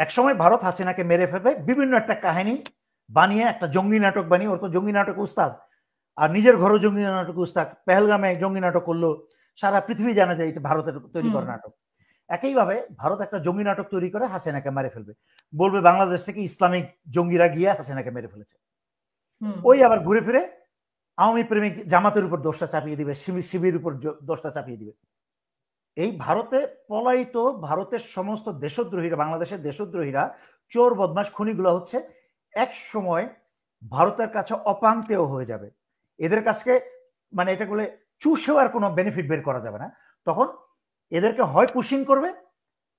একসময় ভারত হাসিনাকে মেরে ফেলবে বিভিন্ন একটা কাহিনী বানিয়ে একটা জঙ্গি নাটক বানিয়ে, ওর তো জঙ্গি নাটক উস্তাদ, আর নিজের ঘরে জঙ্গি নাটক উস্তাদ, পেহেলগামে জঙ্গি নাটক করলো, সারা পৃথিবী জানা যায় এটা ভারতের তৈরি করা নাটক। একইভাবে ভারত একটা জঙ্গি নাটক তৈরি করে হাসিনাকে মেরে ফেলবে, বলবে বাংলাদেশ থেকে ইসলামিক জঙ্গিরা গিয়ে হাসিনাকে মেরে ফেলেছে। ওই আবার ঘুরে ফিরে আওয়ামী প্রেমিক জামাতের উপর দোষটা চাপিয়ে দিবে, শিবির উপর দোষটা চাপিয়ে দিবে। এই ভারতে পলায়িত ভারতের সমস্ত দেশদ্রোহীরা, বাংলাদেশের দেশদ্রোহীরা, চোর বদমাস খুনিগুলো হচ্ছে এক সময় ভারতের কাছে অপান্তেয় হয়ে যাবে। এদের কাছে মানে এটা বলে চুষেও আর কোনো বেনিফিট বের করা যাবে না। তখন এদেরকে হয় পুশিং করবে,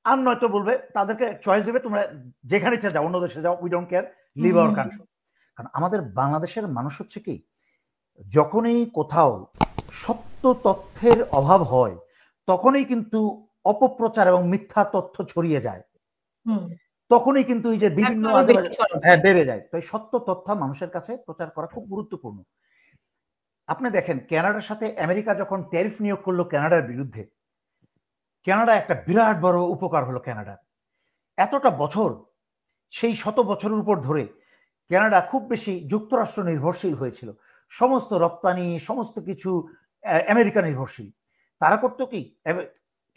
আর নয়তো বলবে, তাদেরকে চয়েস দেবে, তোমরা যেখানে ইচ্ছা যাও, অন্য দেশে যাও, we don't care, live our country. কারণ আমাদের বাংলাদেশের মানুষ হচ্ছে কি, যখনই কোথাও সত্য তথ্যের অভাব হয় তখনই কিন্তু অপপ্রচার এবং মিথ্যা তথ্য ছড়িয়ে যায়, তখনই কিন্তু এই যে বিভিন্ন বেড়ে যায়। তো এই সত্য তথ্য মানুষের কাছে প্রচার করা খুব গুরুত্বপূর্ণ। আপনি দেখেন কানাডার সাথে আমেরিকা যখন ট্যারিফ নিয়োগ করলো কানাডার বিরুদ্ধে, কানাডা একটা বিরাট বড় উপকার হলো কানাডার। এতটা বছর, সেই শত বছরের উপর ধরে কানাডা খুব বেশি যুক্তরাষ্ট্র নির্ভরশীল হয়েছিল, সমস্ত রপ্তানি সমস্ত কিছু আমেরিকা নির্ভরশীল। তারা করতো কি,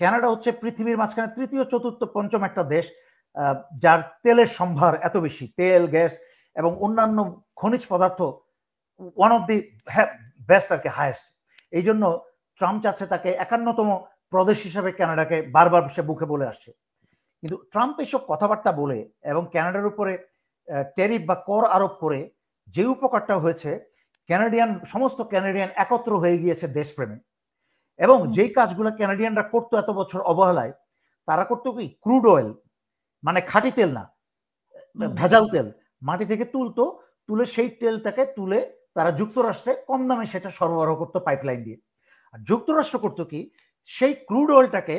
কানাডা হচ্ছে পৃথিবীর মাঝখানে তৃতীয় চতুর্থ পঞ্চম একটা দেশ যার তেলের সম্ভার এত বেশি, তেল, গ্যাস এবং অন্যান্য খনিজ পদার্থ ওয়ান অফ দি বেস্ট আর কি, হায়েস্ট। এই জন্য ট্রাম্প চাচ্ছে তাকে 51তম প্রদেশ হিসেবে কানাডাকে বারবার সে বুকে বলে আসছে। কিন্তু ট্রাম্প এসব কথাবার্তা বলে এবং কানাডার উপরে ট্যারিফ বা কর আরোপ করে যে উপকারটা হয়েছে, সমস্ত কানাডিয়ান একত্র হয়ে গিয়েছে দেশপ্রেমে। এবং যেই কাজগুলো কানাডিয়ানরা করতো এত বছর অবহেলায়, তারা করতো কি, ক্রুড অয়েল মানে খাঁটি তেল না, ভেজাল তেল মাটি থেকে তুলে সেই তেলটাকে তুলে তারা যুক্তরাষ্ট্রে কম দামে সেটা সরবরাহ করতো পাইপলাইন দিয়ে। আর যুক্তরাষ্ট্র করতো কি, সেই ক্রুড অয়েলটাকে,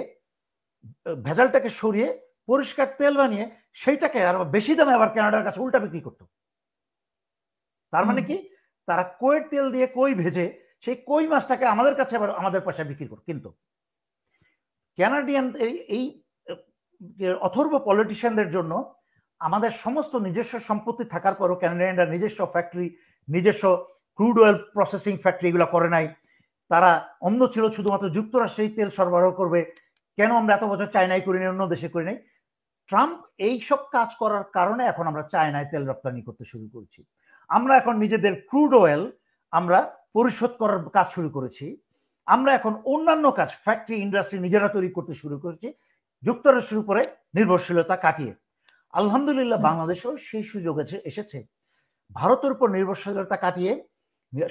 ভেজালটাকে সরিয়ে পরিষ্কার তেল বানিয়ে সেইটাকে আর বেশি দামে আবার কানাডার কাছে উল্টা বিক্রি করতো। তার মানে কি, তারা কইয়ের তেল দিয়ে কই ভেজে সেই কই মাছটাকে আমাদের কাছে আবার আমাদের পয়সায় বিক্রি করতো। কিন্তু কানাডিয়ান এই অথর্ব পলিটিশিয়ানদের জন্য আমাদের সমস্ত নিজস্ব সম্পত্তি থাকার পরও কানাডিয়ানরা নিজস্ব ফ্যাক্টরি, নিজস্ব ক্রুড অয়েল প্রসেসিং ফ্যাক্টরি এগুলো করে নাই। তারা অন্য ছিল শুধুমাত্র যুক্তরাষ্ট্রেই তেল সরবরাহ করবে। কেন আমরা এত বছর চায়নায় করি নাই, অন্য দেশে করি নাই? ট্রাম্প এইসব কাজ করার কারণে এখন আমরা চায়নায় তেল রপ্তানি করতে শুরু করেছি। আমরা এখন নিজেদের ক্রুড অয়েল আমরা পরিশোধ করার কাজ শুরু করেছি। আমরা এখন অন্যান্য কাজ, ফ্যাক্টরি, ইন্ডাস্ট্রি নিজেরা তৈরি করতে শুরু করেছি যুক্তরাষ্ট্রের উপরে নির্ভরশীলতা কাটিয়ে। আলহামদুলিল্লাহ বাংলাদেশেও সেই সুযোগ এসেছে ভারতের উপর নির্ভরশীলতা কাটিয়ে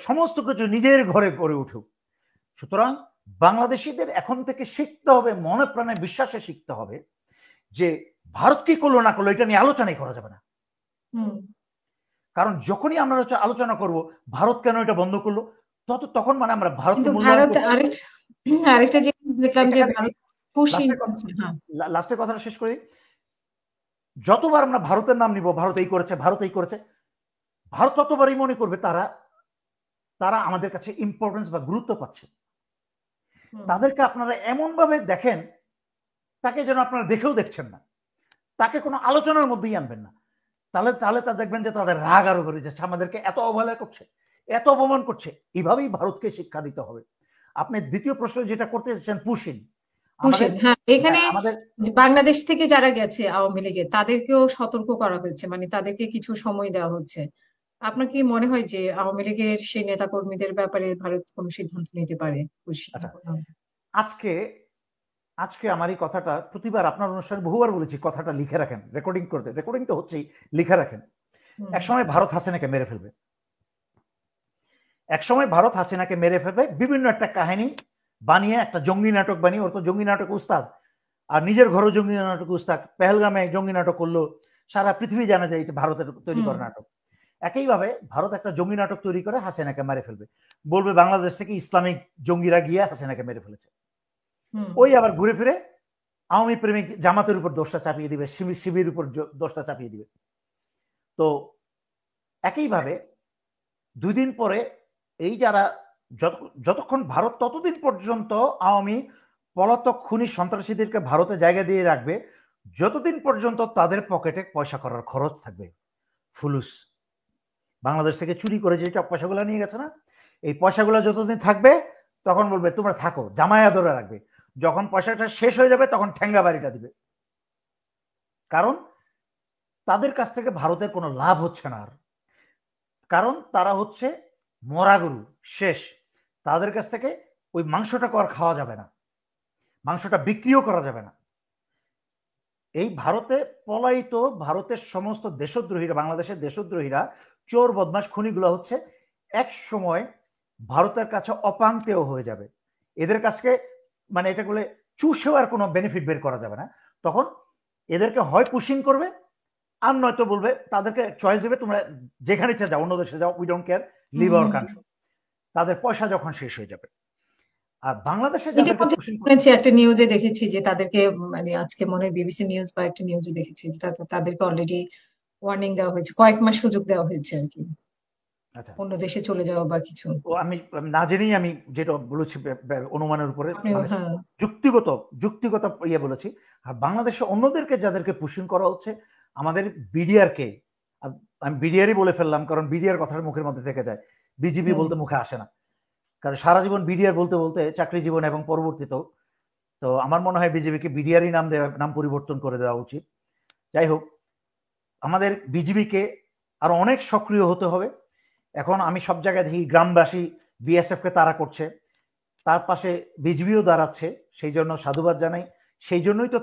সমস্ত কিছু নিজের ঘরে গড়ে উঠুক। সুতরাং বাংলাদেশিদের এখন থেকে শিখতে হবে, মনে প্রাণে বিশ্বাসে শিখতে হবে যে ভারত কি করলো না করলো এটা নিয়ে আলোচনাই করা যাবে না। কারণ যখনই আমরা আলোচনা করব ভারত কেন এটা বন্ধ করলো, তখন মানে আমরা ভারতকে আরেকটা জিনিস দেখলাম যে ভারত লাস্টের কথাটা শেষ করি। যতবার আমরা ভারতের নাম নিব, ভারত এই করেছে, ভারত এই করেছে, ভারত ততবারই মনে করবে তারা আমাদের কাছে ইম্পর্টেন্স বা গুরুত্ব পাচ্ছে। তাদেরকে আপনারা এমন ভাবে দেখেন, তাকে যেন আপনারা দেখেও দেখছেন না, তাকে কোনো আলোচনার মধ্যেই আনবেন না। তাহলে তা দেখবেন যে তাদের রাগ আরো বেড়ে যাচ্ছে, আমাদেরকে এত অবহেলা করছে, এত অপমান করছে। এইভাবেই ভারতকে শিক্ষা দিতে হবে। আপনি দ্বিতীয় প্রশ্ন যেটা করতে চাচ্ছেন, পুশিং, হ্যাঁ, এখানে বাংলাদেশ থেকে যারা গেছে আওয়ামী লীগের তাদেরকেও সতর্ক করা হয়েছে, মানে তাদেরকে কিছু সময় দেওয়া হচ্ছে। আপনার কি মনে হয় যে আওয়ামী লীগের সেই নেতা কর্মীদের ব্যাপারে ভারত কোনো সিদ্ধান্ত নিতে পারে? আজকে আমার এই কথাটা প্রতিবার আপনার অনুষ্ঠানে বহুবার বলেছি, কথাটা লিখে রাখেন, রেকর্ডিং তো হচ্ছেই, লিখে রাখেন। একসময় ভারত হাসিনাকে মেরে ফেলবে, বিভিন্ন একটা কাহিনী বানিয়ে একটা জঙ্গি নাটক বানিয়ে, ওর তো জঙ্গি নাটক উস্তাদ, আর নিজের ঘরে জঙ্গি নাটক উস্তাদ, পেহেলগামে জঙ্গি নাটক করলো, সারা পৃথিবী জানা যায় এটা ভারতের তৈরি করা নাটক। একইভাবে ভারত একটা জঙ্গি নাটক তৈরি করে হাসিনাকে মেরে ফেলবে, বলবে বাংলাদেশ থেকে ইসলামিক জঙ্গিরা গিয়ে হাসিনাকে মেরে ফেলেছে। ওই আবার ঘুরে ফিরে আওয়ামী প্রেমিক জামাতের উপর দোষটা চাপিয়ে দিবে, শিবির উপর দোষটা চাপিয়ে দিবে। তো একইভাবে 2 দিন পরে এই যারা যতক্ষণ ভারত ততদিন পর্যন্ত আওয়ামী পলাতক খুনি সন্ত্রাসীদেরকে ভারতে জায়গা দিয়ে রাখবে, যতদিন পর্যন্ত তাদের পকেটে পয়সা করার খরচ থাকবে, ফুলুস বাংলাদেশ থেকে চুরি করে যে পয়সাগুলো নিয়ে গেছে না, এই পয়সাগুলো যতদিন থাকবে তখন বলবে তোমরা থাকো, জামায়া ধরে রাখবে। যখন পয়সাটা শেষ হয়ে যাবে তখন ঠেঙ্গা বাড়িটা দিবে। কারণ তাদের কাছ থেকে ভারতের কোনো লাভ হচ্ছে না আর, কারণ তারা হচ্ছে মরা গরু, শেষ। তাদের কাছ থেকে ওই মাংসটা আর খাওয়া যাবে না, মাংসটা বিক্রিও করা যাবে না। এই ভারতে পলায়িত ভারতের সমস্ত দেশদ্রোহীরা, বাংলাদেশের দেশদ্রোহীরা, চোর বদমাশ খুনিগুলো হচ্ছে এক সময় ভারতের কাছে অপাঙ্ক্তেয় হয়ে যাবে। এদের কাছে মানে এটা বলে চুষেও আর কোনো বেনিফিট বের করা যাবে না। তখন এদেরকে হয় পুশিং করবে, আর নয়তো বলবে, তাদেরকে চয়েস দেবে, তোমরা যেখানে ইচ্ছা যাও, অন্য দেশে যাও, we don't care, live our country. তাদের পয়সা যখন শেষ হয়ে যাবে। আর বাংলাদেশে যাদেরকে পুশিং শুনেছি, একটা নিউজে দেখেছি যে তাদেরকে, মানে আজকে মনে হয় বিবিসি নিউজ বা একটা নিউজে দেখেছি যে তাদেরকে অলরেডি ওয়ার্নিং দেওয়া হয়েছে, কয়েক মাস সুযোগ দেওয়া হয়েছে আর কি, আচ্ছা, অন্য দেশে চলে যাওয়া বা কিছু। ও আমি না জেনেই আমি যেটা বলেছি অনুমানের উপরে, মানে হ্যাঁ, যুক্তিগত যুক্তিগত ইয়ে বলেছি। আর বাংলাদেশে অন্যদেরকে যাদেরকে পুশিং করা হচ্ছে, আমাদের বিডিআর কে, আমি বিডিআরই বলে ফেললাম কারণ বিডিআর কথার মুখের মধ্যে থেকে যায়, বিজিবি বলতে মুখে আসে না, কারণ সারা জীবন বিডিআর বলতে বলতে চাকরি জীবন এবং পরবর্তীতেও, তো আমার মনে হয় বিজেপিকে বিডিআরই নাম পরিবর্তন করে দেওয়া উচিত। যাই হোক, আমাদের বিজিবিকে আরো অনেক সক্রিয় হতে হবে। এখন আমি সব জায়গায় দেখি গ্রামবাসী বিএসএফ কে তাড়া করছে, তার পাশে বিজিবিও দাঁড়াচ্ছে, সেই জন্য সাধুবাদ জানাই। সেই জন্যই তো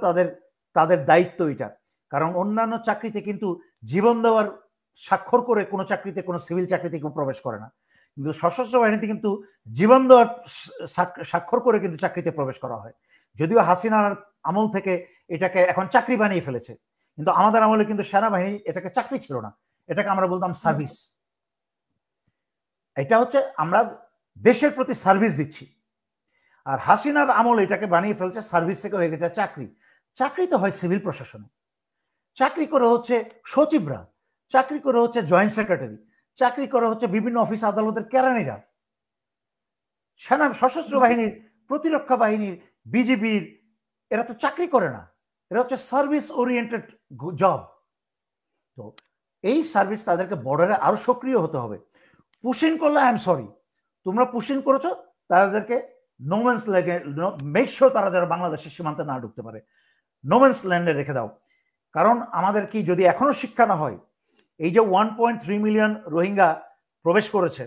তাদের দায়িত্ব এটা। কারণ অন্যান্য চাকরিতে কিন্তু জীবন দেওয়ার স্বাক্ষর করে কোনো চাকরিতে, কোনো সিভিল চাকরিতে কেউ প্রবেশ করে না, কিন্তু সশস্ত্র বাহিনীতে কিন্তু জীবন দেওয়ার স্বাক্ষর করে কিন্তু চাকরিতে প্রবেশ করা হয়। যদিও হাসিনার আমল থেকে এটাকে এখন চাকরি বানিয়ে ফেলেছে, কিন্তু আমাদের আমলে কিন্তু সেনাবাহিনী এটাকে চাকরি ছিল না, এটাকে আমরা বলতাম সার্ভিস। এটা হচ্ছে আমরা দেশের প্রতি সার্ভিস দিচ্ছি। আর হাসিনার আমল এটাকে বানিয়ে ফেলছে সার্ভিস থেকে হয়ে গেছে চাকরি। চাকরি তো হয় সিভিল প্রশাসনে, চাকরি করে হচ্ছে সচিবরা, চাকরি করে হচ্ছে জয়েন্ট সেক্রেটারি, চাকরি করে হচ্ছে বিভিন্ন অফিস আদালতের কেরানিরা। সেনা, সশস্ত্র বাহিনীর, প্রতিরক্ষা বাহিনীর, বিজিবির, এরা তো চাকরি করে না, এরা হচ্ছে সার্ভিস ওরিয়েন্টেড জব। তো এই সার্ভিস তাদেরকে বর্ডারে আরো সক্রিয় হতে হবে। পুশিং করলে আই এম সরি, তোমরা পুশিং করেছো, তাদেরকে নোম্যান্স ল্যান্ডে, মেক শিওর তারা যারা বাংলাদেশের সীমান্তে না ঢুকতে পারে, নোম্যান্স ল্যান্ডে রেখে দাও। কারণ আমাদের কি যদি এখনো শিক্ষা না হয়, এই যে 1.3 মিলিয়ন রোহিঙ্গা প্রবেশ করেছে,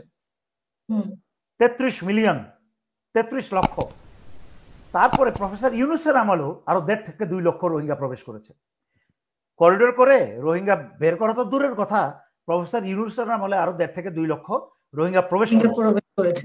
33 লক্ষ, তারপরে প্রফেসর ইউনূসের আমলেও আরো 1.5 থেকে 2 লক্ষ রোহিঙ্গা প্রবেশ করেছে। করিডোর করে রোহিঙ্গা বের করা তো দূরের কথা, প্রফেসর ইউনূসের আমলে আরো 1.5 থেকে 2 লক্ষ রোহিঙ্গা প্রবেশ করেছে।